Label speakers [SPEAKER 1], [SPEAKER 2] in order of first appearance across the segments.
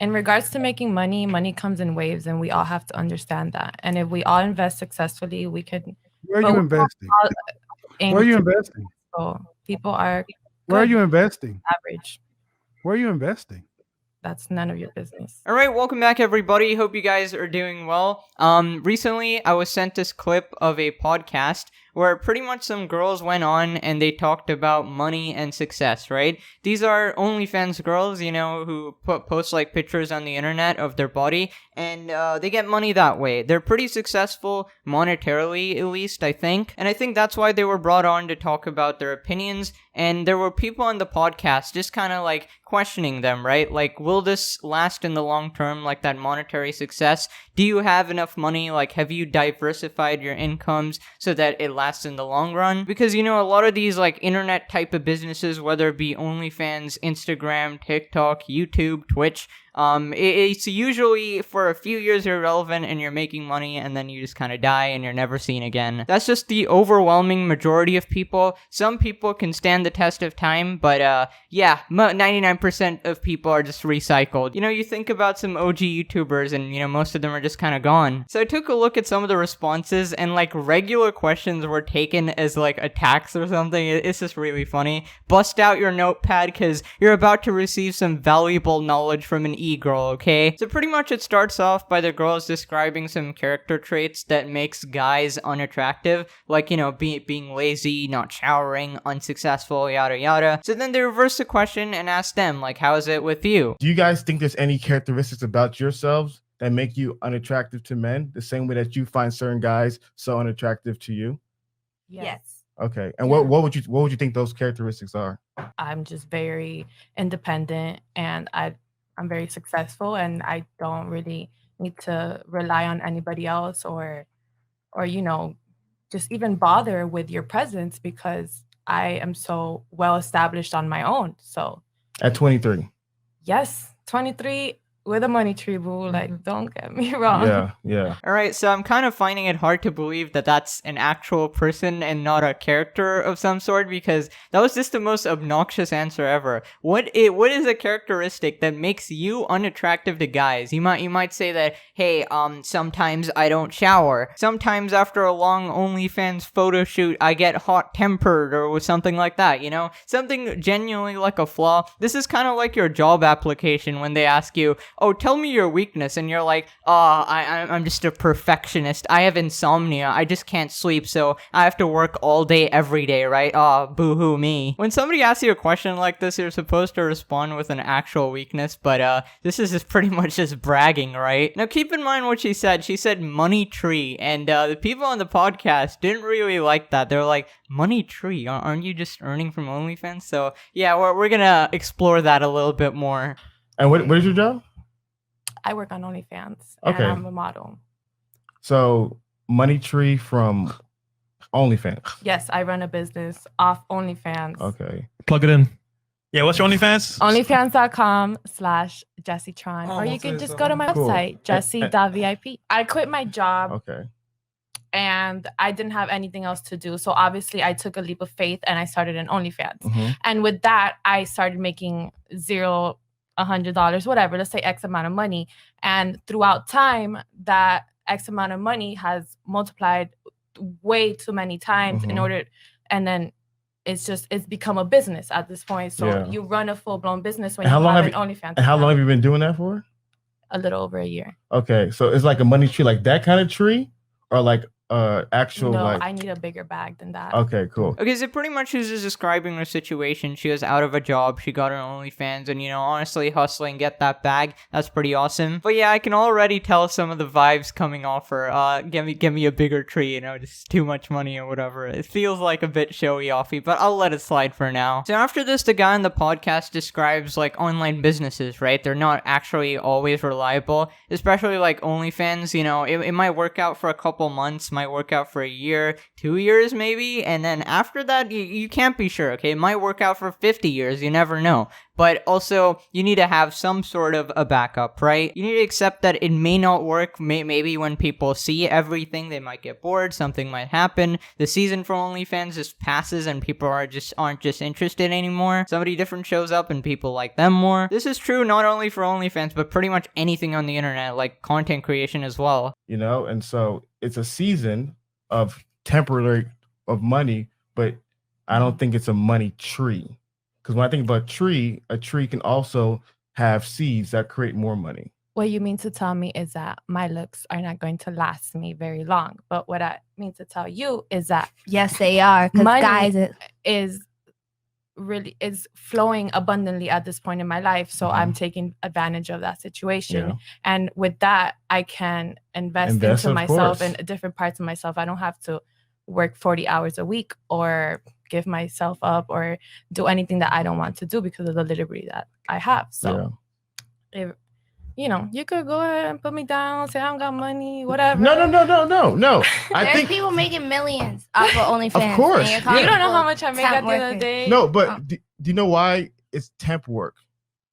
[SPEAKER 1] in regards to making money, money comes in waves, and we all have to understand that. And if we all invest successfully, we can.
[SPEAKER 2] Where are
[SPEAKER 1] But
[SPEAKER 2] you
[SPEAKER 1] we're
[SPEAKER 2] investing?
[SPEAKER 1] all
[SPEAKER 2] Where are
[SPEAKER 1] aim
[SPEAKER 2] you
[SPEAKER 1] to
[SPEAKER 2] investing?
[SPEAKER 1] people are
[SPEAKER 2] Where are
[SPEAKER 1] good,
[SPEAKER 2] you investing?
[SPEAKER 1] average.
[SPEAKER 2] Where are you investing?
[SPEAKER 1] That's none of your business.
[SPEAKER 3] All right, welcome back, everybody. Hope you guys are doing well. Recently, I was sent this clip of a podcast where pretty much some girls went on and they talked about money and success, right? These are OnlyFans girls, who post like pictures on the internet of their body, and they get money that way. They're pretty successful monetarily, at least, I think. And I think that's why they were brought on to talk about their opinions. And there were people on the podcast just kind of like questioning them, right? Like, will this last in the long term, like that monetary success? Do you have enough money? Like, have you diversified your incomes so that it lasts in the long run? Because, a lot of these like internet type of businesses, whether it be OnlyFans, Instagram, TikTok, YouTube, Twitch, it's usually for a few years irrelevant and you're making money and then you just kind of die and you're never seen again. That's just the overwhelming majority of people. Some people can stand the test of time, but 99% of people are just recycled. You think about some OG YouTubers and, most of them are just kind of gone. So I took a look at some of the responses and like regular questions were taken as like attacks or something. It's just really funny. Bust out your notepad because you're about to receive some valuable knowledge from an e-girl, okay? So pretty much it starts off by the girls describing some character traits that makes guys unattractive, like, being lazy, not showering, unsuccessful, yada yada. So then they reverse the question and ask them, like, how is it with you?
[SPEAKER 4] Do you guys think there's any characteristics about yourselves that make you unattractive to men, the same way that you find certain guys so unattractive to you?
[SPEAKER 1] Yes.
[SPEAKER 4] Okay. And what would you think those characteristics are?
[SPEAKER 1] I'm just very independent, and I'm very successful, and I don't really need to rely on anybody else or just even bother with your presence because I am so well established on my own. So
[SPEAKER 4] At 23.
[SPEAKER 1] yes, 23 with a money tree, boo. Like, don't get me wrong.
[SPEAKER 4] Yeah.
[SPEAKER 3] All right, so I'm kind of finding it hard to believe that that's an actual person and not a character of some sort, because that was just the most obnoxious answer ever. What is a characteristic that makes you unattractive to guys? You might say that, hey, sometimes I don't shower. Sometimes after a long OnlyFans photo shoot, I get hot-tempered or something like that, Something genuinely like a flaw. This is kind of like your job application when they ask you, oh, tell me your weakness, and you're like, I'm just a perfectionist. I have insomnia. I just can't sleep, so I have to work all day, every day, right? Boo-hoo me. When somebody asks you a question like this, you're supposed to respond with an actual weakness, but this is just pretty much just bragging, right? Now, keep in mind what she said. She said money tree, and the people on the podcast didn't really like that. They're like, money tree? Aren't you just earning from OnlyFans? So, yeah, we're gonna explore that a little bit more.
[SPEAKER 4] And what is your job?
[SPEAKER 1] I work on OnlyFans, and
[SPEAKER 4] Okay.
[SPEAKER 1] I'm a model.
[SPEAKER 4] So, money tree from OnlyFans.
[SPEAKER 1] Yes, I run a business off OnlyFans.
[SPEAKER 4] Okay.
[SPEAKER 5] Plug it in. Yeah, what's your OnlyFans?
[SPEAKER 1] OnlyFans.com/JessieTron. Or you can just go to my
[SPEAKER 4] Cool.
[SPEAKER 1] website, jessie.vip. I quit my job
[SPEAKER 4] Okay.
[SPEAKER 1] and I didn't have anything else to do. So obviously I took a leap of faith and I started an OnlyFans.
[SPEAKER 4] Mhm.
[SPEAKER 1] And with that, I started making $0, $100, whatever, let's say X amount of money. And throughout time, that X amount of money has multiplied way too many times and then it's become a business at this point. So you run a full-blown business when you have an OnlyFans.
[SPEAKER 4] And how long have you been doing that for?
[SPEAKER 1] A little over a year.
[SPEAKER 4] Okay, so it's like a money tree, like that kind of tree, or like actual
[SPEAKER 1] No,
[SPEAKER 4] like.
[SPEAKER 1] I need a bigger bag than that.
[SPEAKER 4] Okay, cool.
[SPEAKER 3] Okay, so pretty much she's just describing her situation. She was out of a job, she got her OnlyFans, and honestly, hustling, get that bag. That's pretty awesome. But yeah, I can already tell some of the vibes coming off her. Give me a bigger tree, just too much money or whatever. It feels like a bit showy offy, but I'll let it slide for now. So after this, the guy on the podcast describes like online businesses, right? They're not actually always reliable, especially like OnlyFans. It might work out for a couple months, might work out for a year, 2 years maybe, and then after that you can't be sure. Okay, it might work out for 50 years, you never know. but also you need to have some sort of a backup, right? You need to accept that it may not work. Maybe when people see everything, they might get bored, something might happen, the season for OnlyFans just passes and people aren't just interested anymore. Somebody different shows up and people like them more. This is true not only for OnlyFans, but pretty much anything on the internet, like content creation as well.
[SPEAKER 4] You know, and so it's a season of temporary of money, but I don't think it's a money tree. Because when I think about a tree can also have seeds that create more money.
[SPEAKER 1] What you mean to tell me is that my looks are not going to last me very long. But what I mean to tell you is that
[SPEAKER 6] yes, they are. Because
[SPEAKER 1] money
[SPEAKER 6] guys
[SPEAKER 1] is flowing abundantly at this point in my life. So I'm taking advantage of that situation.
[SPEAKER 4] Yeah.
[SPEAKER 1] And with that, I can invest into
[SPEAKER 4] of
[SPEAKER 1] myself
[SPEAKER 4] course.
[SPEAKER 1] and different parts of myself. I don't have to work 40 hours a week or give myself up or do anything that I don't want to do because of the liberty that I have. So if you could go ahead and put me down, say I don't got money, whatever.
[SPEAKER 4] No. I
[SPEAKER 6] there's
[SPEAKER 4] think
[SPEAKER 6] people making millions off of OnlyFans.
[SPEAKER 4] Of course.
[SPEAKER 6] And you're
[SPEAKER 1] You don't know how
[SPEAKER 6] comfortable
[SPEAKER 1] much I make
[SPEAKER 6] temp
[SPEAKER 1] at the end of the
[SPEAKER 6] working.
[SPEAKER 1] day.
[SPEAKER 4] no, but do you know why it's temp work?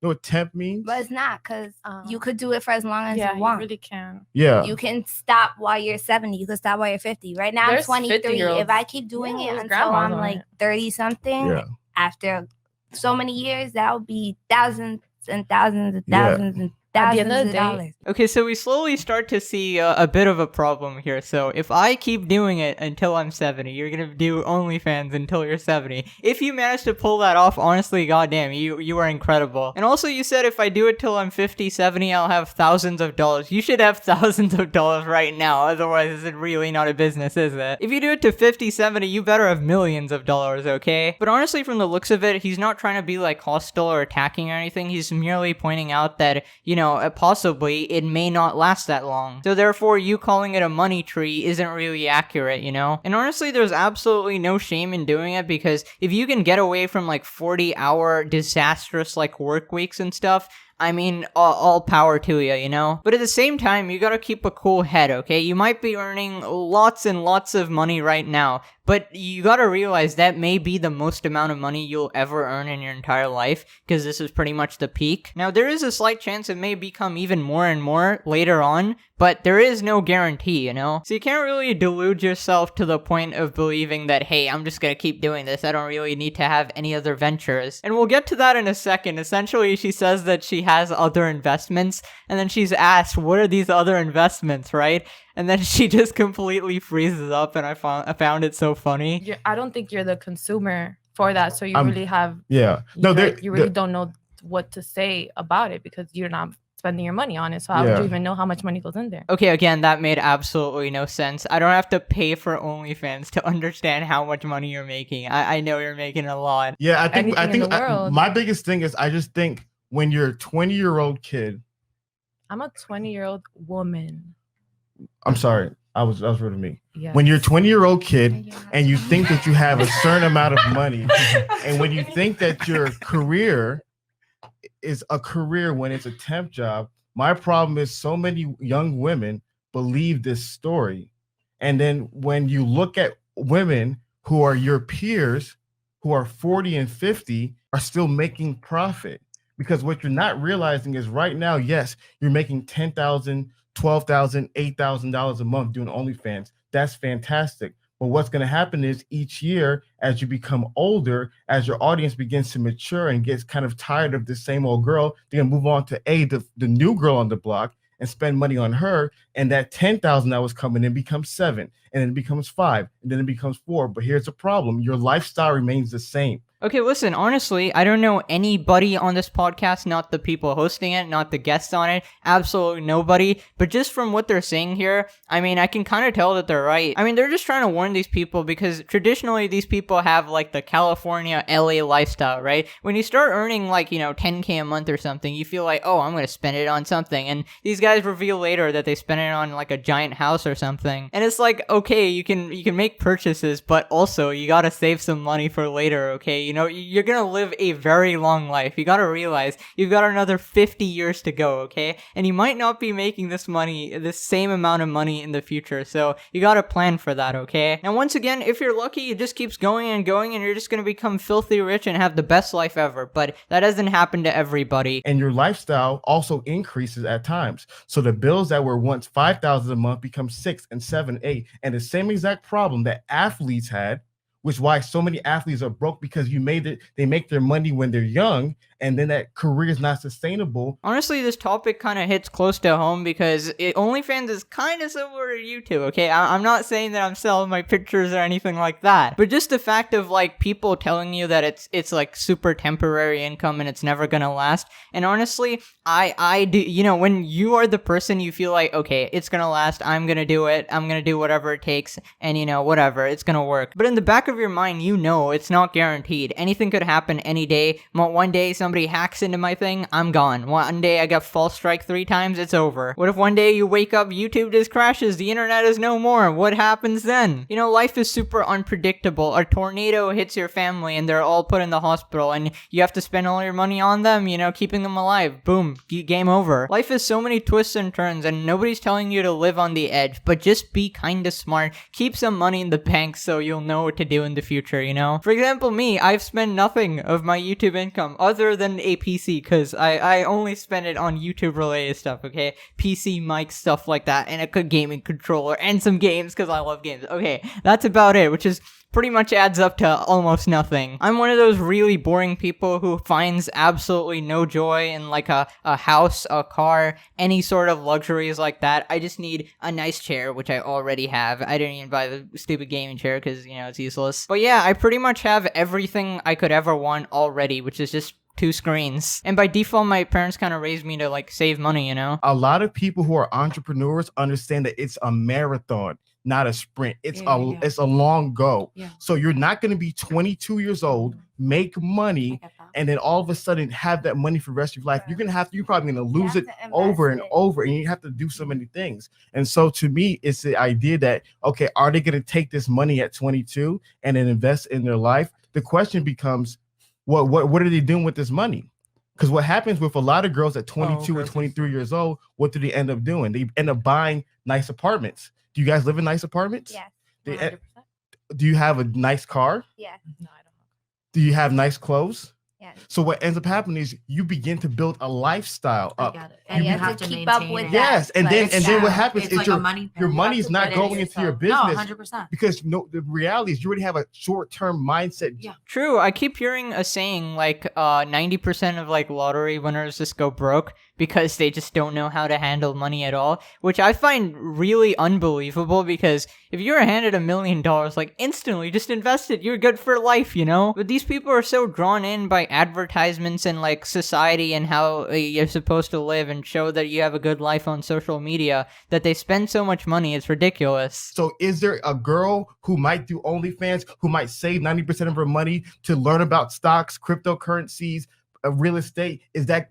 [SPEAKER 4] You know what temp means?
[SPEAKER 6] But it's not, because you could do it for as long as
[SPEAKER 1] Yeah,
[SPEAKER 6] you
[SPEAKER 1] you
[SPEAKER 6] want.
[SPEAKER 1] really can.
[SPEAKER 4] Yeah.
[SPEAKER 6] You can stop while you're 70. You can stop while you're 50. Right now,
[SPEAKER 1] There's
[SPEAKER 6] I'm 23.
[SPEAKER 1] 50-year-olds.
[SPEAKER 6] If I keep doing
[SPEAKER 1] Yeah,
[SPEAKER 6] it
[SPEAKER 1] there's
[SPEAKER 6] until
[SPEAKER 1] grandmas
[SPEAKER 6] I'm
[SPEAKER 1] on
[SPEAKER 6] like
[SPEAKER 1] it.
[SPEAKER 6] 30 something,
[SPEAKER 4] Yeah.
[SPEAKER 6] after so many years, that'll be thousands and thousands and
[SPEAKER 4] Yeah.
[SPEAKER 6] thousands and
[SPEAKER 1] At the end
[SPEAKER 6] thousands
[SPEAKER 1] of
[SPEAKER 6] of
[SPEAKER 1] the day,
[SPEAKER 6] dollars.
[SPEAKER 3] Okay, so we slowly start to see a bit of a problem here. So if I keep doing it until I'm 70, you're gonna do OnlyFans until you're 70. If you manage to pull that off, honestly, goddamn, you are incredible. And also, you said if I do it till I'm 50, 70, I'll have thousands of dollars. You should have thousands of dollars right now. Otherwise, it's really not a business, is it? If you do it to 50, 70, you better have millions of dollars, okay? But honestly, from the looks of it, he's not trying to be like hostile or attacking or anything. He's merely pointing out that, possibly it may not last that long. So therefore, you calling it a money tree isn't really accurate, And honestly, there's absolutely no shame in doing it, because if you can get away from like 40-hour disastrous like work weeks and stuff, I mean, all power to you, But at the same time, you gotta keep a cool head, okay? You might be earning lots and lots of money right now, but you gotta realize that may be the most amount of money you'll ever earn in your entire life, because this is pretty much the peak. Now, there is a slight chance it may become even more and more later on, but there is no guarantee, So you can't really delude yourself to the point of believing that, hey, I'm just gonna keep doing this, I don't really need to have any other ventures. And we'll get to that in a second. Essentially, she says that she has other investments, and then she's asked, what are these other investments, right? And then she just completely freezes up, and I found it so funny.
[SPEAKER 1] I don't think you're the consumer for that, so you really have.
[SPEAKER 4] Yeah. No,
[SPEAKER 1] you really don't know what to say about it because you're not spending your money on it. So how would you even know how much money goes in there?
[SPEAKER 3] Okay, again, that made absolutely no sense. I don't have to pay for OnlyFans to understand how much money you're making. I know you're making a lot.
[SPEAKER 4] Yeah, I think
[SPEAKER 1] Anything in the world.
[SPEAKER 4] my biggest thing is I just think when you're a 20-year-old kid.
[SPEAKER 1] I'm a 20-year-old woman.
[SPEAKER 4] I'm sorry. I was rid of me.
[SPEAKER 1] Yes.
[SPEAKER 4] When you're a 20-year-old kid and you think that you have a certain amount of money, and when you think that your career is a career when it's a temp job, my problem is so many young women believe this story. And then when you look at women who are your peers, who are 40 and 50, are still making profit. Because what you're not realizing is right now, yes, you're making $10,000, $12,000, $8,000 a month doing OnlyFans. That's fantastic. But what's going to happen is each year, as you become older, as your audience begins to mature and gets kind of tired of the same old girl, they're going to move on to the new girl on the block and spend money on her. And that $10,000 that was coming in becomes $7,000, and then it becomes $5,000, and then it becomes $4,000. But here's the problem. Your lifestyle remains the same.
[SPEAKER 3] Okay, listen, honestly, I don't know anybody on this podcast, not the people hosting it, not the guests on it, absolutely nobody, but just from what they're saying here, I mean, I can kind of tell that they're right. I mean, they're just trying to warn these people because traditionally these people have like the California, LA lifestyle, right? When you start earning like, $10K a month or something, you feel like, oh, I'm going to spend it on something, and these guys reveal later that they spend it on like a giant house or something, and it's like, okay, you can make purchases, but also you got to save some money for later, okay? You know, you're gonna live a very long life. You gotta realize you've got another 50 years to go, okay? And you might not be making this same amount of money in the future, so you gotta plan for that, okay? And once again, if you're lucky, it just keeps going and going, and you're just gonna become filthy rich and have the best life ever, but that doesn't happen to everybody.
[SPEAKER 4] And your lifestyle also increases at times. So the bills that were once $5,000 a month become $6 and $7, $8, and the same exact problem that athletes had, which is why so many athletes are broke, because they make their money when they're young, and then that career is not sustainable.
[SPEAKER 3] Honestly, this topic kind of hits close to home because OnlyFans is kind of similar to YouTube, okay? I'm not saying that I'm selling my pictures or anything like that, but just the fact of, like, people telling you that it's like, super temporary income and it's never gonna last. And honestly, I do, you know, when you are the person, you feel like, okay, it's gonna last, I'm gonna do it, I'm gonna do whatever it takes, and, you know, whatever, it's gonna work. But in the back of your mind, you know it's not guaranteed. Anything could happen any day. One day, somebody hacks into my thing, I'm gone. One day I got false strike 3 times, it's over. What if one day you wake up, YouTube just crashes, the internet is no more? What happens then? You know, life is super unpredictable. A tornado hits your family and they're all put in the hospital and you have to spend all your money on them, you know, keeping them alive. Boom, game over. Life is so many twists and turns and nobody's telling you to live on the edge, but just be kinda smart. Keep some money in the bank so you'll know what to do in the future, you know? For example, me, I've spent nothing of my YouTube income other than a PC, because I only spend it on YouTube related stuff, okay? PC, mic, stuff like that, and a good gaming controller, and some games, because I love games. Okay, that's about it, which is pretty much adds up to almost nothing. I'm one of those really boring people who finds absolutely no joy in like a house, a car, any sort of luxuries like that. I just need a nice chair, which I already have. I didn't even buy the stupid gaming chair because, you know, it's useless. But yeah, I pretty much have everything I could ever want already, which is just 2 screens. And by default, my parents kind of raised me to like save money, you know?
[SPEAKER 4] A lot of people who are entrepreneurs understand that it's a marathon, not a sprint. It's a long go.
[SPEAKER 1] Yeah.
[SPEAKER 4] So you're not going to be 22 years old, make money, and then all of a sudden have that money for the rest of your life. You're probably going to lose it over and over, and you have to do so many things. And so to me, it's the idea that, okay, are they going to take this money at 22 and then invest in their life? The question becomes, what are they doing with this money? Because what happens with a lot of girls at 22 or 23 years old, what do they end up doing? They end up buying nice apartments. Do you guys live in nice apartments?
[SPEAKER 6] Yes.
[SPEAKER 4] Do you have a nice car?
[SPEAKER 6] Yes.
[SPEAKER 1] No, I don't know.
[SPEAKER 4] Do you have nice clothes?
[SPEAKER 6] Yes.
[SPEAKER 4] So what ends up happening is you begin to build a lifestyle up.
[SPEAKER 7] I got it.
[SPEAKER 6] And you have to keep up
[SPEAKER 7] maintain
[SPEAKER 6] with
[SPEAKER 7] it.
[SPEAKER 6] that.
[SPEAKER 4] Yes, and then what happens
[SPEAKER 7] It's
[SPEAKER 4] is
[SPEAKER 7] like
[SPEAKER 4] your
[SPEAKER 7] a money pit.
[SPEAKER 4] your
[SPEAKER 7] You
[SPEAKER 4] money's
[SPEAKER 7] have to
[SPEAKER 4] not
[SPEAKER 7] put it
[SPEAKER 4] going into your
[SPEAKER 7] yourself.
[SPEAKER 4] business.
[SPEAKER 7] No, 100%.
[SPEAKER 4] Because the reality is you already have a short-term mindset.
[SPEAKER 7] Yeah.
[SPEAKER 3] True, I keep hearing a saying like 90% of like lottery winners just go broke because they just don't know how to handle money at all, which I find really unbelievable, because if you're handed $1 million, like instantly just invest it, you're good for life, you know? But these people are so drawn in by advertisements and like society and how you're supposed to live and show that you have a good life on social media that they spend so much money, it's ridiculous.
[SPEAKER 4] So is there a girl who might do OnlyFans, who might save 90% of her money to learn about stocks, cryptocurrencies, real estate? Is that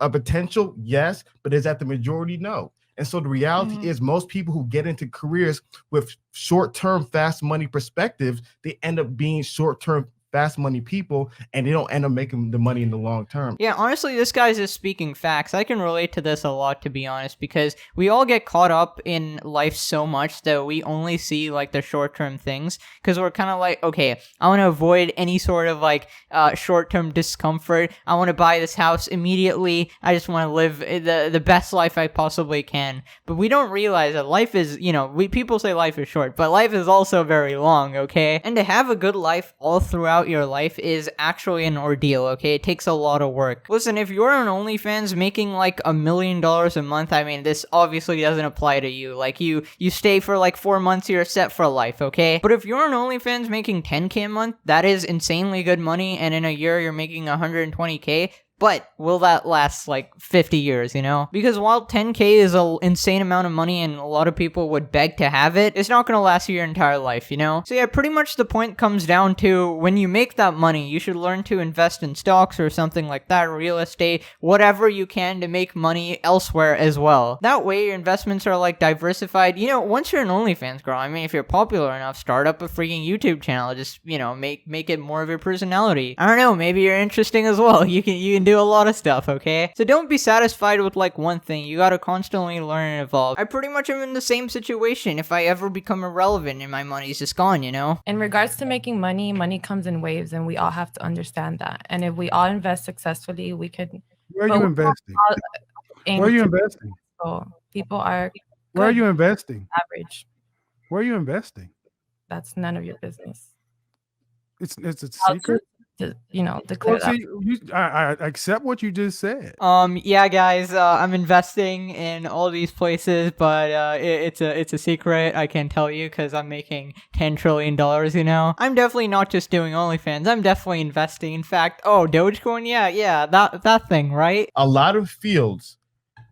[SPEAKER 4] a potential? Yes. But is that the majority? No. And so the reality is most people who get into careers with short-term, fast money perspectives, they end up being short-term, fast money people, and they don't end up making the money in the long term.
[SPEAKER 3] Yeah, honestly, this guy's just speaking facts. I can relate to this a lot, to be honest, because we all get caught up in life so much that we only see like the short-term things, because we're kind of like, okay, I want to avoid any sort of like short-term discomfort. I want to buy this house immediately. I just want to live the best life I possibly can. But we don't realize that life is, you know, people say life is short, but life is also very long, okay? And to have a good life all throughout your life is actually an ordeal, okay? It takes a lot of work. Listen, if you're on OnlyFans making like $1 million a month, I mean, this obviously doesn't apply to you. Like, you stay for like 4 months, you're set for life, okay? But if you're on OnlyFans making $10K a month, that is insanely good money, and in a year you're making $120K, But will that last like 50 years, you know? Because while 10K is an insane amount of money and a lot of people would beg to have it, it's not going to last you your entire life, you know? So yeah, pretty much the point comes down to when you make that money, you should learn to invest in stocks or something like that, real estate, whatever you can to make money elsewhere as well. That way your investments are like diversified. You know, once you're an OnlyFans girl, I mean, if you're popular enough, start up a freaking YouTube channel. Just, you know, make it more of your personality. I don't know, maybe you're interesting as well. You can do a lot of stuff, okay? So don't be satisfied with like one thing. You gotta constantly learn and evolve. I pretty much am in the same situation. If I ever become irrelevant and my money's just gone, you know?
[SPEAKER 1] In regards to making money, money comes in waves, and we all have to understand that. And if we all invest successfully, we could.
[SPEAKER 2] Where are you investing? Where are you investing?
[SPEAKER 1] So people are.
[SPEAKER 2] Where are you investing?
[SPEAKER 1] Average.
[SPEAKER 2] Where are you investing?
[SPEAKER 1] That's none of your business.
[SPEAKER 2] It's a secret.
[SPEAKER 1] You know, declare
[SPEAKER 2] Well, see, I accept what you just said.
[SPEAKER 3] Yeah, guys, I'm investing in all these places, but it's a secret. I can't tell you because I'm making $10 trillion. You know, I'm definitely not just doing OnlyFans. I'm definitely investing. In fact, Dogecoin, yeah, that thing, right?
[SPEAKER 4] A lot of fields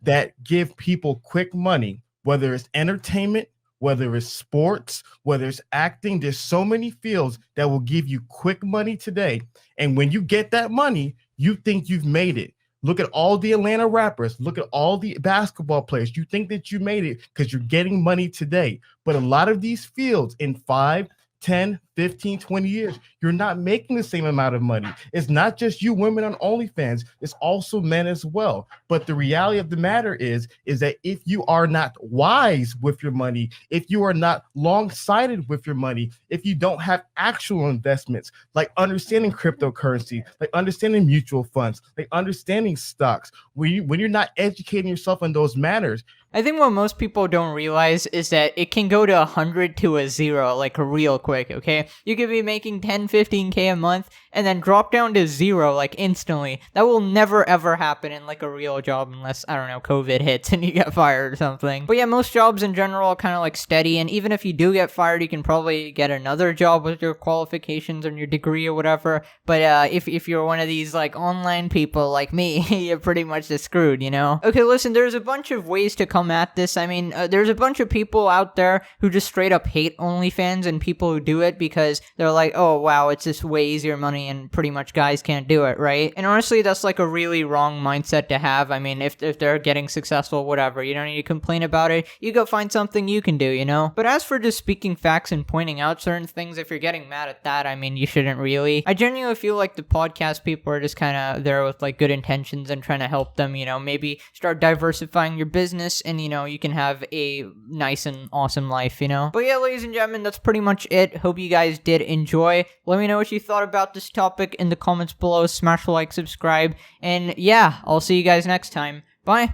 [SPEAKER 4] that give people quick money, whether it's entertainment, whether it's sports, whether it's acting, there's so many fields that will give you quick money today. And when you get that money, you think you've made it. Look at all the Atlanta rappers. Look at all the basketball players. You think that you made it because you're getting money today. But a lot of these fields in 5, 10, 15, 20 years, you're not making the same amount of money. It's not just you women on OnlyFans, it's also men as well. But the reality of the matter is that if you are not wise with your money, if you are not long-sighted with your money, if you don't have actual investments, like understanding cryptocurrency, like understanding mutual funds, like understanding stocks, when you're not educating yourself on those matters.
[SPEAKER 3] I think what most people don't realize is that it can go to 100 to a 0, like real quick, okay? You could be making 10, 15K a month and then drop down to 0, like instantly. That will never ever happen in like a real job unless, I don't know, COVID hits and you get fired or something. But yeah, most jobs in general are kind of like steady, and even if you do get fired, you can probably get another job with your qualifications and your degree or whatever. But if you're one of these like online people like me, you're pretty much just screwed, you know? Okay, listen, there's a bunch of ways to come at this. I mean, there's a bunch of people out there who just straight up hate OnlyFans and people who do it because they're like, oh wow, it's just way easier money and pretty much guys can't do it, right? And honestly, that's like a really wrong mindset to have. I mean, if they're getting successful, whatever, you don't need to complain about it. You go find something you can do, you know? But as for just speaking facts and pointing out certain things, if you're getting mad at that, I mean, you shouldn't really. I genuinely feel like the podcast people are just kind of there with like good intentions and trying to help them, you know, maybe start diversifying your business and, you know, you can have a nice and awesome life, you know? But yeah, ladies and gentlemen, that's pretty much it. Hope you guys did enjoy. Let me know what you thought about this topic in the comments below. Smash the like, subscribe, and yeah, I'll see you guys next time. Bye.